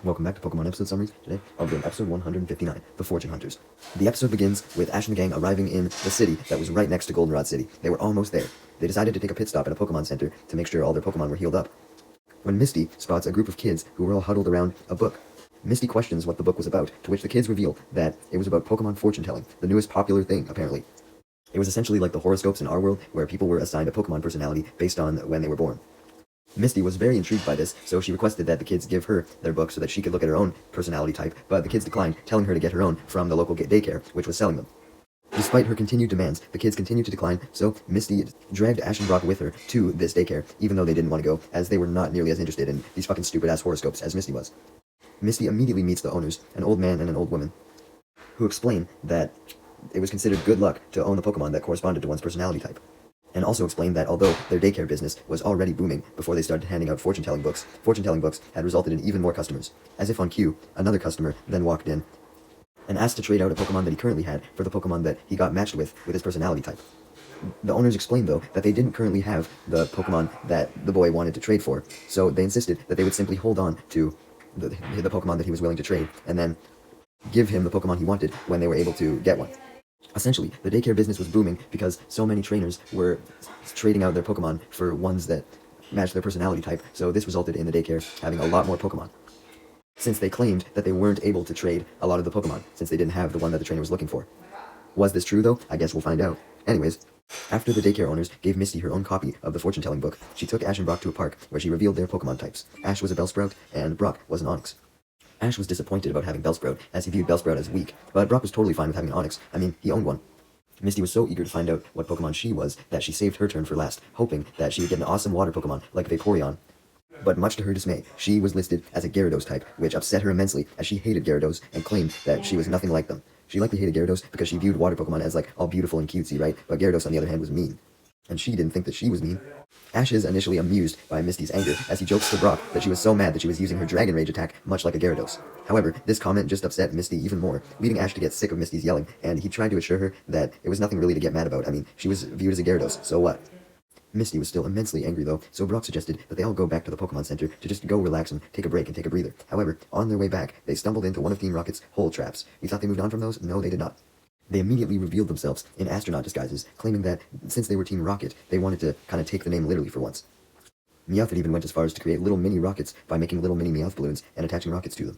Welcome back to Pokemon episode summaries. Today, I'll be doing episode 159, The Fortune Hunters. The episode begins with Ash and the gang arriving in the city that was right next to Goldenrod City. They were almost there. They decided to take a pit stop at a Pokemon Center to make sure all their Pokemon were healed up. When Misty spots a group of kids who were all huddled around a book, Misty questions what the book was about, to which the kids reveal that it was about Pokemon fortune-telling, the newest popular thing, apparently. It was essentially like the horoscopes in our world, where people were assigned a Pokemon personality based on when they were born. Misty was very intrigued by this, so she requested that the kids give her their book so that she could look at her own personality type, but the kids declined, telling her to get her own from the local daycare, which was selling them. Despite her continued demands, the kids continued to decline, so Misty dragged Ash and Brock with her to this daycare, even though they didn't want to go, as they were not nearly as interested in these fucking stupid-ass horoscopes as Misty was. Misty immediately meets the owners, an old man and an old woman, who explain that it was considered good luck to own a Pokemon that corresponded to one's personality type. And also explained that although their daycare business was already booming before they started handing out fortune-telling books had resulted in even more customers. As if on cue, another customer then walked in and asked to trade out a Pokemon that he currently had for the Pokemon that he got matched with his personality type. The owners explained, though, that they didn't currently have the Pokemon that the boy wanted to trade for, so they insisted that they would simply hold on to the Pokemon that he was willing to trade, and then give him the Pokemon he wanted when they were able to get one. Essentially, the daycare business was booming because so many trainers were trading out their Pokemon for ones that matched their personality type, so this resulted in the daycare having a lot more Pokemon. Since they claimed that they weren't able to trade a lot of the Pokemon, since they didn't have the one that the trainer was looking for. Was this true, though? I guess we'll find out. Anyways, after the daycare owners gave Misty her own copy of the fortune-telling book, she took Ash and Brock to a park where she revealed their Pokemon types. Ash was a Bellsprout, and Brock was an Onix. Ash was disappointed about having Bellsprout, as he viewed Bellsprout as weak, but Brock was totally fine with having an Onix. I mean, he owned one. Misty was so eager to find out what Pokemon she was that she saved her turn for last, hoping that she would get an awesome water Pokemon like Vaporeon. But much to her dismay, she was listed as a Gyarados type, which upset her immensely as she hated Gyarados and claimed that she was nothing like them. She likely hated Gyarados because she viewed water Pokemon as like all beautiful and cutesy, right? But Gyarados on the other hand was mean. And she didn't think that she was mean. Ash is initially amused by Misty's anger, as he jokes to Brock that she was so mad that she was using her Dragon Rage attack much like a Gyarados. However, this comment just upset Misty even more, leading Ash to get sick of Misty's yelling, and he tried to assure her that it was nothing really to get mad about. I mean, she was viewed as a Gyarados, so what? Misty was still immensely angry though, so Brock suggested that they all go back to the Pokemon Center to just go relax and take a break and take a breather. However, on their way back, they stumbled into one of Team Rocket's hole traps. You thought they moved on from those? No, they did not. They immediately revealed themselves in astronaut disguises, claiming that since they were Team Rocket, they wanted to kind of take the name literally for once. Meowth even went as far as to create little mini rockets by making little mini Meowth balloons and attaching rockets to them.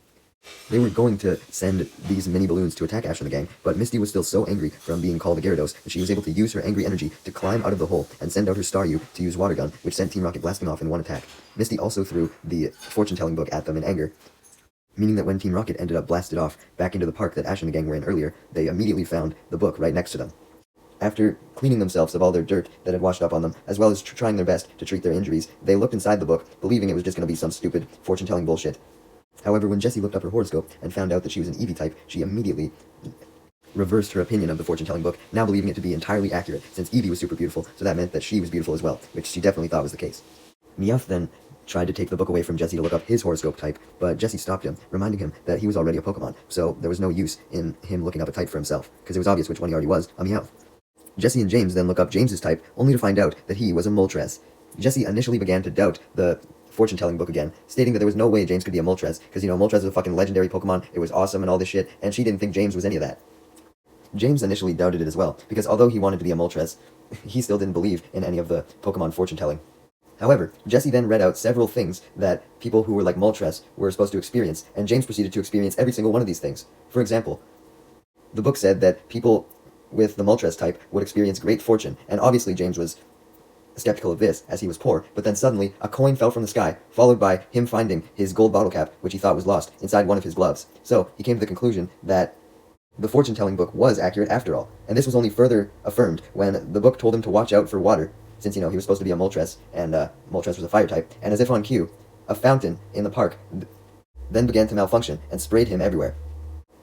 They were going to send these mini balloons to attack Ash and the gang, but Misty was still so angry from being called a Gyarados that she was able to use her angry energy to climb out of the hole and send out her Staryu to use Water Gun, which sent Team Rocket blasting off in one attack. Misty also threw the fortune-telling book at them in anger, meaning that when Team Rocket ended up blasted off back into the park that Ash and the gang were in earlier, they immediately found the book right next to them. After cleaning themselves of all their dirt that had washed up on them, as well as trying their best to treat their injuries, they looked inside the book, believing it was just going to be some stupid fortune-telling bullshit. However, when Jessie looked up her horoscope and found out that she was an Eevee type, she immediately reversed her opinion of the fortune-telling book, now believing it to be entirely accurate, since Eevee was super beautiful, so that meant that she was beautiful as well, which she definitely thought was the case. Meowth then tried to take the book away from Jessie to look up his horoscope type, but Jessie stopped him, reminding him that he was already a Pokemon, so there was no use in him looking up a type for himself, because it was obvious which one he already was, a Meowth. Jessie and James then look up James's type, only to find out that he was a Moltres. Jessie initially began to doubt the fortune-telling book again, stating that there was no way James could be a Moltres, because, Moltres was a fucking legendary Pokemon, it was awesome and all this shit, and she didn't think James was any of that. James initially doubted it as well, because although he wanted to be a Moltres, he still didn't believe in any of the Pokemon fortune-telling. However, Jessie then read out several things that people who were like Moltres were supposed to experience, and James proceeded to experience every single one of these things. For example, the book said that people with the Moltres type would experience great fortune, and obviously James was skeptical of this, as he was poor, but then suddenly a coin fell from the sky, followed by him finding his gold bottle cap, which he thought was lost, inside one of his gloves. So, he came to the conclusion that the fortune-telling book was accurate after all, and this was only further affirmed when the book told him to watch out for water, since, he was supposed to be a Moltres, and Moltres was a fire type, and as if on cue, a fountain in the park then began to malfunction and sprayed him everywhere.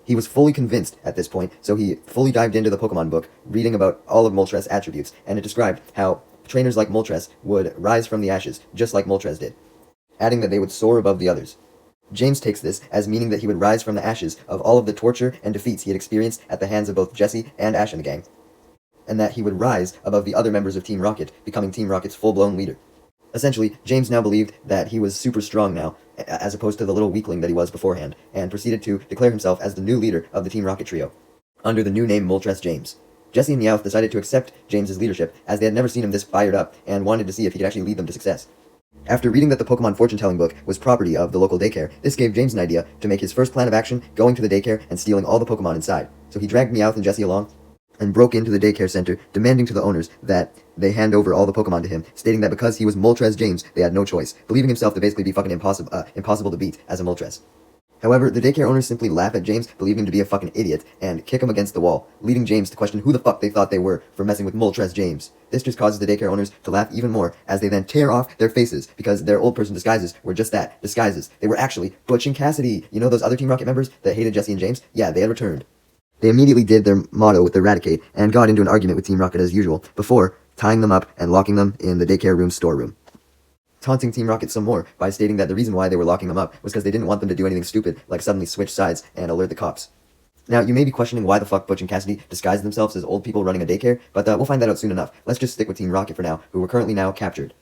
He was fully convinced at this point, so he fully dived into the Pokemon book, reading about all of Moltres' attributes, and it described how trainers like Moltres would rise from the ashes, just like Moltres did, adding that they would soar above the others. James takes this as meaning that he would rise from the ashes of all of the torture and defeats he had experienced at the hands of both Jessie and Ash and the gang, and that he would rise above the other members of Team Rocket, becoming Team Rocket's full-blown leader. Essentially, James now believed that he was super strong now, as opposed to the little weakling that he was beforehand, and proceeded to declare himself as the new leader of the Team Rocket trio, under the new name Moltres James. Jesse and Meowth decided to accept James's leadership, as they had never seen him this fired up, and wanted to see if he could actually lead them to success. After reading that the Pokemon fortune-telling book was property of the local daycare, this gave James an idea to make his first plan of action going to the daycare and stealing all the Pokemon inside. So he dragged Meowth and Jesse along, and broke into the daycare center, demanding to the owners that they hand over all the Pokemon to him, stating that because he was Moltres James, they had no choice, believing himself to basically be fucking impossible to beat as a Moltres. However, the daycare owners simply laugh at James, believing him to be a fucking idiot, and kick him against the wall, leading James to question who the fuck they thought they were for messing with Moltres James. This just causes the daycare owners to laugh even more, as they then tear off their faces, because their old person disguises were just that, disguises. They were actually Butch and Cassidy. You know those other Team Rocket members that hated Jesse and James? Yeah, they had returned. They immediately did their motto with Eradicate, and got into an argument with Team Rocket as usual, before tying them up and locking them in the daycare room's storeroom. Taunting Team Rocket some more by stating that the reason why they were locking them up was because they didn't want them to do anything stupid, like suddenly switch sides and alert the cops. Now, you may be questioning why the fuck Butch and Cassidy disguised themselves as old people running a daycare, but we'll find that out soon enough. Let's just stick with Team Rocket for now, who are currently now captured.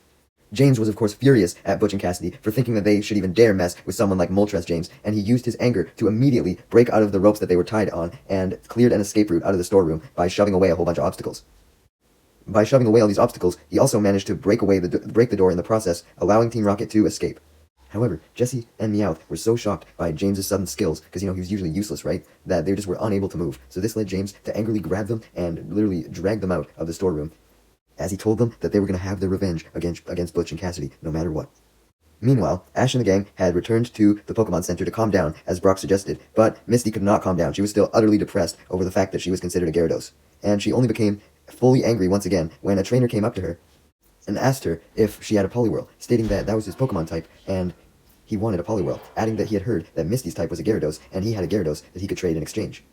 James was of course furious at Butch and Cassidy for thinking that they should even dare mess with someone like Moltres James, and he used his anger to immediately break out of the ropes that they were tied on, and cleared an escape route out of the storeroom by shoving away a whole bunch of obstacles. By shoving away all these obstacles, he also managed to break the door in the process, allowing Team Rocket to escape. However, Jesse and Meowth were so shocked by James's sudden skills, because he was usually useless, right, that they just were unable to move. So this led James to angrily grab them and literally drag them out of the storeroom, as he told them that they were going to have their revenge against Butch and Cassidy, no matter what. Meanwhile, Ash and the gang had returned to the Pokemon Center to calm down, as Brock suggested, but Misty could not calm down. She was still utterly depressed over the fact that she was considered a Gyarados, and she only became fully angry once again when a trainer came up to her and asked her if she had a Poliwhirl, stating that that was his Pokemon type, and he wanted a Poliwhirl, adding that he had heard that Misty's type was a Gyarados, and he had a Gyarados that he could trade in exchange.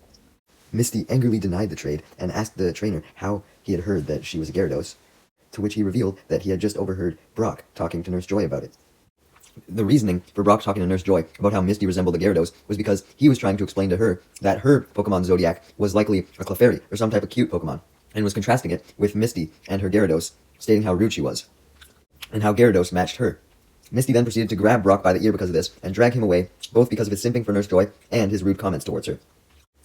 Misty angrily denied the trade, and asked the trainer how he had heard that she was a Gyarados, to which he revealed that he had just overheard Brock talking to Nurse Joy about it. The reasoning for Brock talking to Nurse Joy about how Misty resembled a Gyarados was because he was trying to explain to her that her Pokemon Zodiac was likely a Clefairy, or some type of cute Pokemon, and was contrasting it with Misty and her Gyarados, stating how rude she was, and how Gyarados matched her. Misty then proceeded to grab Brock by the ear because of this, and drag him away, both because of his simping for Nurse Joy and his rude comments towards her.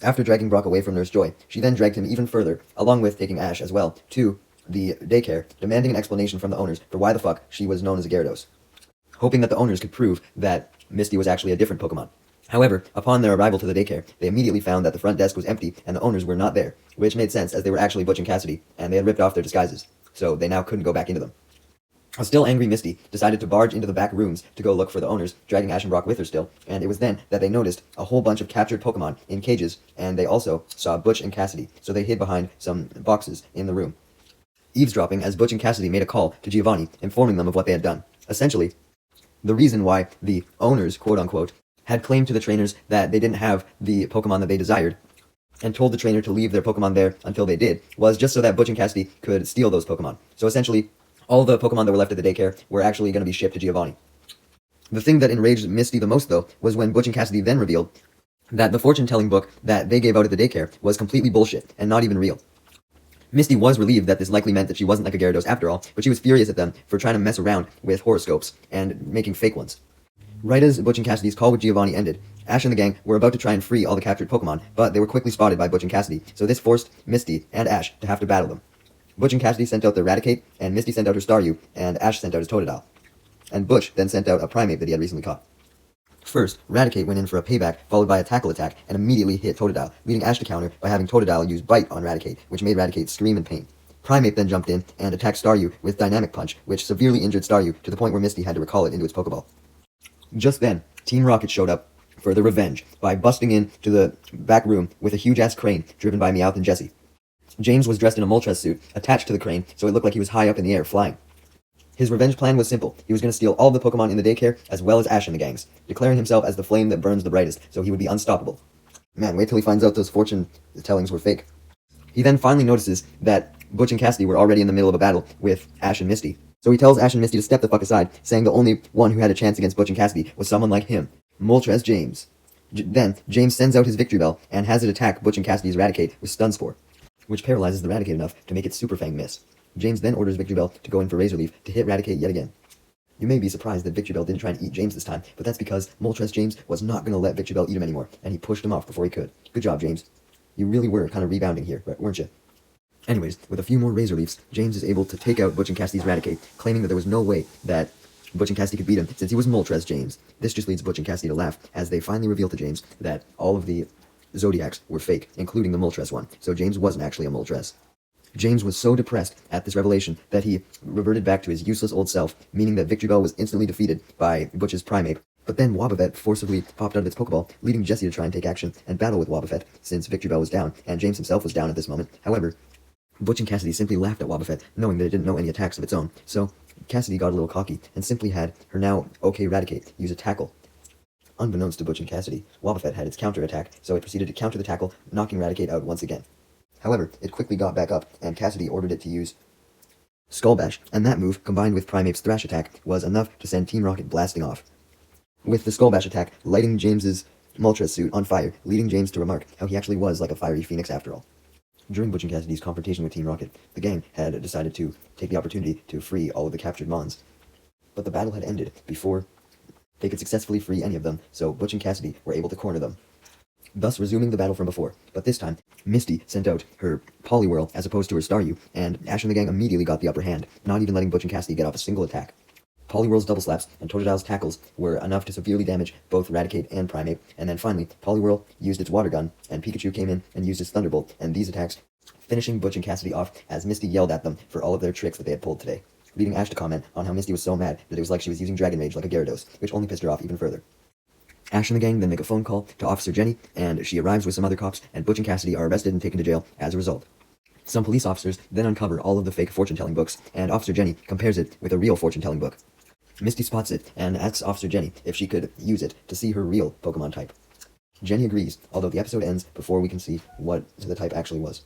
After dragging Brock away from Nurse Joy, she then dragged him even further, along with taking Ash as well, to the daycare, demanding an explanation from the owners for why the fuck she was known as a Gyarados, hoping that the owners could prove that Misty was actually a different Pokemon. However, upon their arrival to the daycare, they immediately found that the front desk was empty and the owners were not there, which made sense as they were actually Butch and Cassidy, and they had ripped off their disguises, so they now couldn't go back into them. A still angry Misty decided to barge into the back rooms to go look for the owners, dragging Ash and Brock with her still, and it was then that they noticed a whole bunch of captured Pokemon in cages, and they also saw Butch and Cassidy, so they hid behind some boxes in the room, eavesdropping as Butch and Cassidy made a call to Giovanni, informing them of what they had done. Essentially, the reason why the owners, quote-unquote, had claimed to the trainers that they didn't have the Pokemon that they desired, and told the trainer to leave their Pokemon there until they did, was just so that Butch and Cassidy could steal those Pokemon. So essentially, all the Pokemon that were left at the daycare were actually going to be shipped to Giovanni. The thing that enraged Misty the most, though, was when Butch and Cassidy then revealed that the fortune-telling book that they gave out at the daycare was completely bullshit and not even real. Misty was relieved that this likely meant that she wasn't like a Gyarados after all, but she was furious at them for trying to mess around with horoscopes and making fake ones. Right as Butch and Cassidy's call with Giovanni ended, Ash and the gang were about to try and free all the captured Pokemon, but they were quickly spotted by Butch and Cassidy, so this forced Misty and Ash to have to battle them. Butch and Cassidy sent out their Eradicate, and Misty sent out her Staryu, and Ash sent out his Totodile. And Butch then sent out a Primate that he had recently caught. First, Eradicate went in for a payback, followed by a tackle attack, and immediately hit Totodile, leading Ash to counter by having Totodile use Bite on Eradicate, which made Eradicate scream in pain. Primate then jumped in and attacked Staryu with Dynamic Punch, which severely injured Staryu to the point where Misty had to recall it into its Pokeball. Just then, Team Rocket showed up for their revenge by busting into the back room with a huge-ass crane driven by Meowth and Jesse. James was dressed in a Moltres suit, attached to the crane, so it looked like he was high up in the air, flying. His revenge plan was simple. He was going to steal all the Pokemon in the daycare, as well as Ash and the gangs, declaring himself as the flame that burns the brightest, so he would be unstoppable. Man, wait till he finds out those fortune tellings were fake. He then finally notices that Butch and Cassidy were already in the middle of a battle with Ash and Misty. So he tells Ash and Misty to step the fuck aside, saying the only one who had a chance against Butch and Cassidy was someone like him, Moltres James. Then, James sends out his Victory Bell and has it attack Butch and Cassidy's Eradicate with Stun Spore, which paralyzes the Eradicate enough to make its Super Fang miss. James then orders Victory Bell to go in for Razor Leaf to hit Eradicate yet again. You may be surprised that Victreebel didn't try and eat James this time, but that's because Moltres James was not going to let Victreebel eat him anymore, and he pushed him off before he could. Good job, James. You really were kind of rebounding here, weren't you? Anyways, with a few more Razor Leafs, James is able to take out Butch and Cassidy's Raticate, claiming that there was no way that Butch and Cassidy could beat him since he was Moltres James. This just leads Butch and Cassidy to laugh as they finally reveal to James that all of the Zodiacs were fake, including the Moltres one, so James wasn't actually a Moltres. James was so depressed at this revelation that he reverted back to his useless old self, meaning that Victreebel was instantly defeated by Butch's Primeape. But then Wobbuffet forcibly popped out of its Pokeball, leading Jessie to try and take action and battle with Wobbuffet, since Victreebel was down, and James himself was down at this moment. However, Butch and Cassidy simply laughed at Wobbuffet, knowing that it didn't know any attacks of its own, so Cassidy got a little cocky, and simply had her now okay Raticate use a tackle. Unbeknownst to Butch and Cassidy, Wobbuffet had its counter attack, so it proceeded to counter the tackle, knocking Raticate out once again. However, it quickly got back up, and Cassidy ordered it to use Skull Bash, and that move, combined with Primeape's Thrash attack, was enough to send Team Rocket blasting off. With the Skull Bash attack lighting James's Moltres suit on fire, leading James to remark how he actually was like a fiery phoenix after all. During Butch and Cassidy's confrontation with Team Rocket, the gang had decided to take the opportunity to free all of the captured Mons. But the battle had ended before they could successfully free any of them, so Butch and Cassidy were able to corner them, thus resuming the battle from before. But this time, Misty sent out her Poliwhirl as opposed to her Staryu, and Ash and the gang immediately got the upper hand, not even letting Butch and Cassidy get off a single attack. Poliwhirl's double slaps and Totodile's tackles were enough to severely damage both Raticate and Primeape, and then finally, Poliwhirl used its Water Gun, and Pikachu came in and used its Thunderbolt, and these attacks finishing Butch and Cassidy off as Misty yelled at them for all of their tricks that they had pulled today, leading Ash to comment on how Misty was so mad that it was like she was using Dragon Rage like a Gyarados, which only pissed her off even further. Ash and the gang then make a phone call to Officer Jenny, and she arrives with some other cops, and Butch and Cassidy are arrested and taken to jail as a result. Some police officers then uncover all of the fake fortune-telling books, and Officer Jenny compares it with a real fortune-telling book. Misty spots it and asks Officer Jenny if she could use it to see her real Pokemon type. Jenny agrees, although the episode ends before we can see what the type actually was.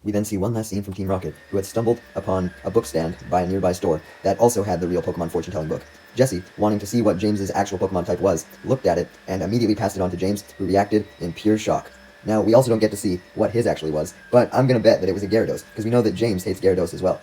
We then see one last scene from Team Rocket, who had stumbled upon a book stand by a nearby store that also had the real Pokemon fortune-telling book. Jessie, wanting to see what James's actual Pokemon type was, looked at it and immediately passed it on to James, who reacted in pure shock. Now, we also don't get to see what his actually was, but I'm gonna bet that it was a Gyarados, because we know that James hates Gyarados as well.